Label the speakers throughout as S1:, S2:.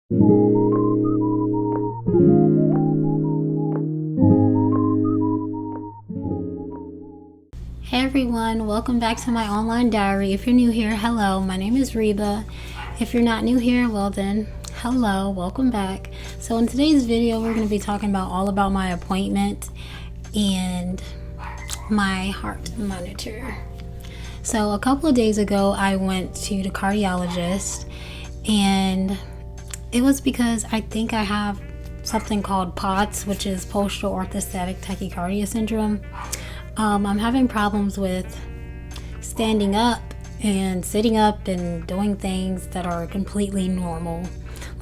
S1: Hey everyone, welcome back to my online diary. If you're new here, hello, my name is Reba. If you're not new here, well then, hello, welcome back. So in today's video, we're going to be talking all about my appointment and my heart monitor. So a couple of days ago, I went to the cardiologist, and it was because I think I have something called POTS, which is postural orthostatic tachycardia syndrome. I'm having problems with standing up and sitting up and doing things that are completely normal.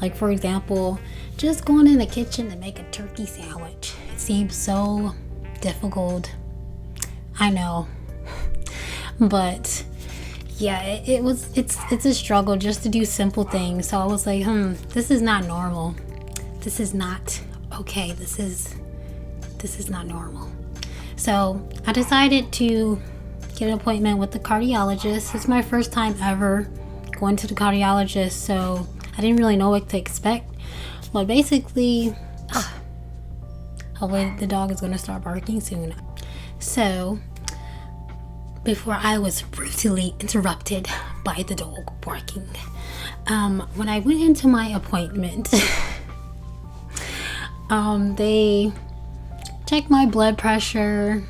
S1: Like, for example, just going in the kitchen to make a turkey sandwich. It seems so difficult. I know. But yeah, it's a struggle just to do simple things. So I was like, this is not normal. This is not okay. This is not normal. So I decided to get an appointment with the cardiologist. It's my first time ever going to the cardiologist, so I didn't really know what to expect. But basically, hopefully the dog is going to start barking soon. So before I was brutally interrupted by the dog barking, when I went into my appointment, they checked my blood pressure,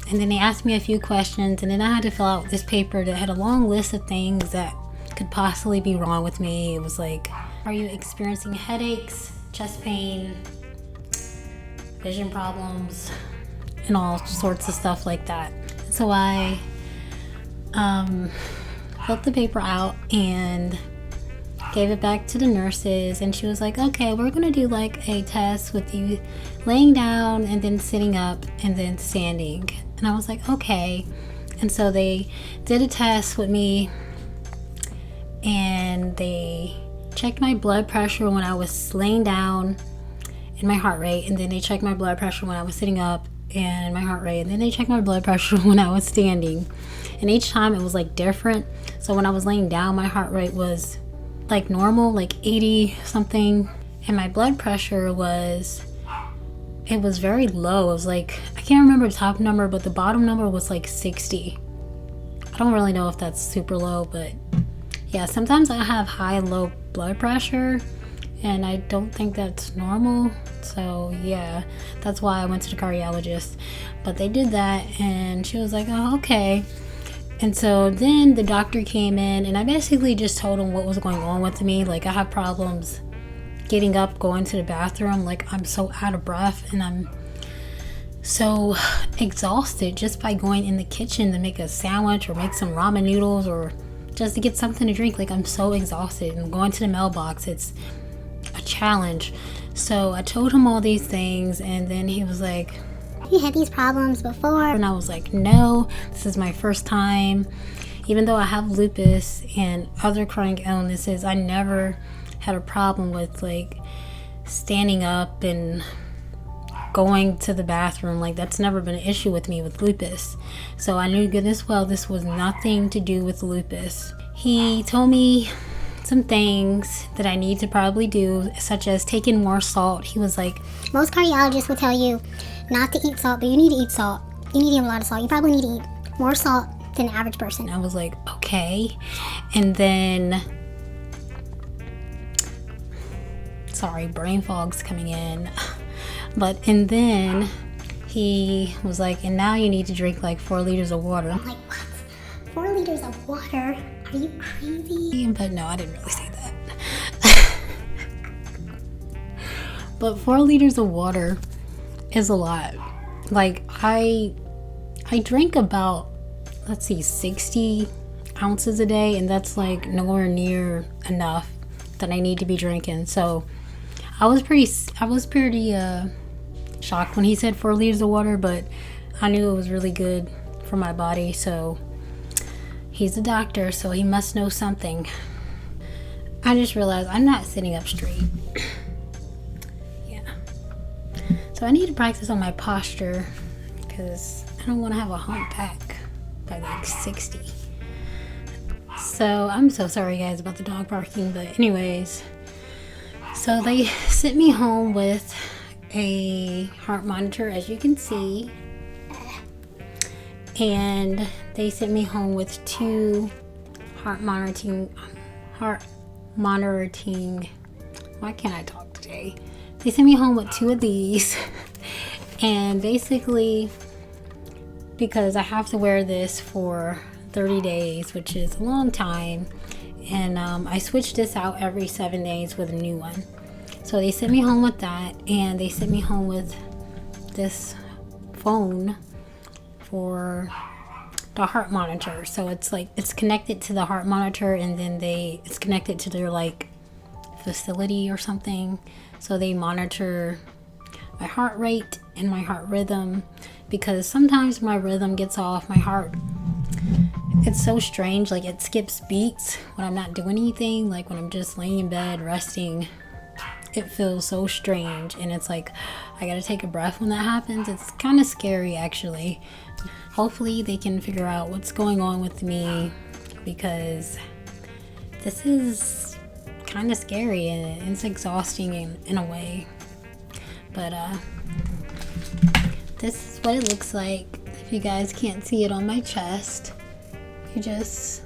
S1: and then they asked me a few questions, and then I had to fill out this paper that had a long list of things that could possibly be wrong with me. It was like, are you experiencing headaches, chest pain, vision problems, and all sorts of stuff like that. So I filled the paper out and gave it back to the nurses, and she was like, okay, we're gonna do like a test with you laying down and then sitting up and then standing. And I was like, okay. And so they did a test with me, and they checked my blood pressure when I was laying down and my heart rate, and then they checked my blood pressure when I was sitting up and my heart rate, and then they checked my blood pressure when I was standing. And each time it was like different. So when I was laying down, my heart rate was like normal, like 80 something, and my blood pressure was very low. It was like, I can't remember the top number, but the bottom number was like 60. I don't really know if that's super low, but yeah, sometimes I have high and low blood pressure, and I don't think that's normal. So yeah, that's why I went to the cardiologist. But they did that, and she was like, oh, okay. And so then the doctor came in, and I basically just told him what was going on with me. Like, I have problems getting up, going to the bathroom. Like, I'm so out of breath, and I'm so exhausted just by going in the kitchen to make a sandwich or make some ramen noodles or just to get something to drink. Like, I'm so exhausted, and going to the mailbox, it's a challenge. So I told him all these things, and then he was like, you had these problems before? And I was like, no, this is my first time. Even though I have lupus and other chronic illnesses, I never had a problem with like standing up and going to the bathroom. Like, that's never been an issue with me with lupus. So I knew goodness well this was nothing to do with lupus. He told me some things that I need to probably do, such as taking more salt. He was like, most cardiologists will tell you not to eat salt, but you need to eat salt. You need to eat a lot of salt. You probably need to eat more salt than the average person. I was like, okay. And then, sorry, brain fog's coming in. And then he was like, and now you need to drink like 4 liters of water. I'm like, what? 4 liters of water? Are you crazy? But no, I didn't really say that. But 4 liters of water is a lot. Like, I drink about, 60 ounces a day, and that's like nowhere near enough that I need to be drinking. So I was pretty shocked when he said 4 liters of water, but I knew it was really good for my body. So he's a doctor, so he must know something. I just realized I'm not sitting up straight. So I need to practice on my posture because I don't want to have a hump back by like 60. So I'm so sorry guys about the dog barking, but anyways, So they sent me home with a heart monitor, as you can see, and they sent me home with 2 heart monitoring, why can't I talk today? They sent me home with 2 of these, and basically, because I have to wear this for 30 days, which is a long time, and I switch this out every 7 days with a new one. So they sent me home with that, and they sent me home with this phone for the heart monitor. So it's like, it's connected to the heart monitor, and then it's connected to their like facility or something. So they monitor my heart rate and my heart rhythm, because sometimes my rhythm gets off, my heart, it's so strange, like it skips beats when I'm not doing anything. Like when I'm just laying in bed resting, it feels so strange, and it's like I gotta take a breath when that happens. It's kind of scary, actually. Hopefully they can figure out what's going on with me, because this is kind of scary and it's exhausting in a way. But this is what it looks like. If you guys can't see it on my chest, you just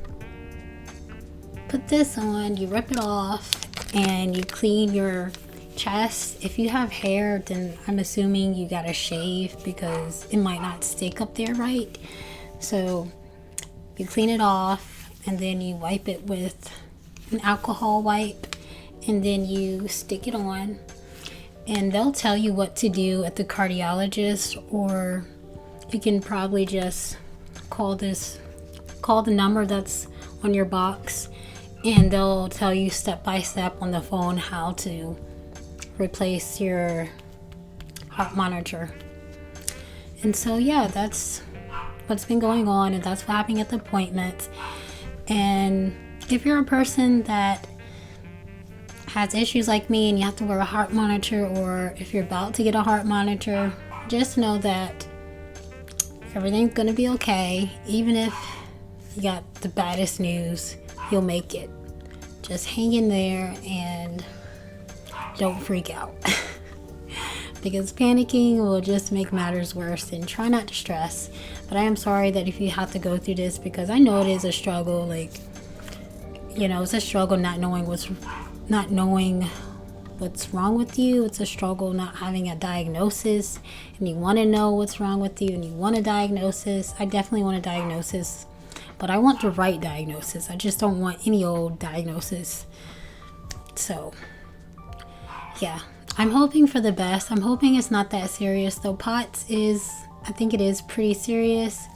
S1: put this on, you rip it off, and you clean your chest. If you have hair, then I'm assuming you gotta shave, because it might not stick up there right. So you clean it off, and then you wipe it with an alcohol wipe, and then you stick it on, and they'll tell you what to do at the cardiologist, or you can probably just call the number that's on your box, and they'll tell you step by step on the phone how to replace your heart monitor. And so yeah, that's what's been going on, and that's what happened at the appointment. And if you're a person that has issues like me and you have to wear a heart monitor, or if you're about to get a heart monitor, just know that everything's gonna be okay. Even if you got the baddest news, you'll make it. Just hang in there and don't freak out. Because panicking will just make matters worse, and try not to stress. But I am sorry that if you have to go through this, because I know it is a struggle. Like, you know, it's a struggle not knowing what's wrong with you. It's a struggle not having a diagnosis, and you want to know what's wrong with you, and you want a diagnosis. I definitely want a diagnosis, but I want the right diagnosis. I just don't want any old diagnosis. So yeah, I'm hoping for the best. I'm hoping it's not that serious, though. POTS is, I think it is pretty serious.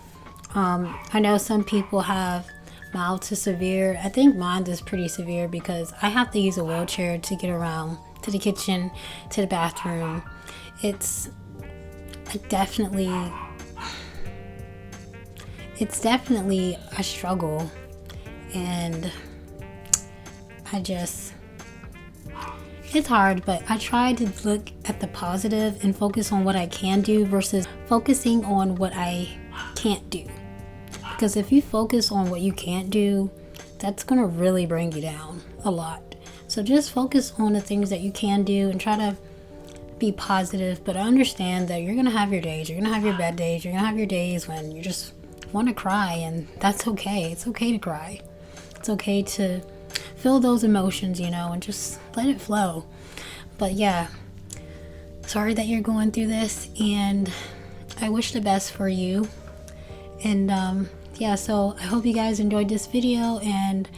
S1: I know some people have mild to severe. I think mine is pretty severe, because I have to use a wheelchair to get around to the kitchen, to the bathroom. It's definitely a struggle, and it's hard, but I try to look at the positive and focus on what I can do versus focusing on what I can't do. Because if you focus on what you can't do, that's going to really bring you down a lot. So just focus on the things that you can do and try to be positive. But I understand that you're going to have your days. You're going to have your bad days. You're going to have your days when you just want to cry, and that's okay. It's okay to cry. It's okay to feel those emotions, you know, and just let it flow. But yeah, sorry that you're going through this, and I wish the best for you. And yeah, so I hope you guys enjoyed this video, and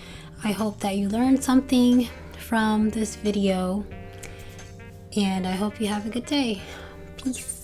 S1: I hope that you learned something from this video, and I hope you have a good day. Peace.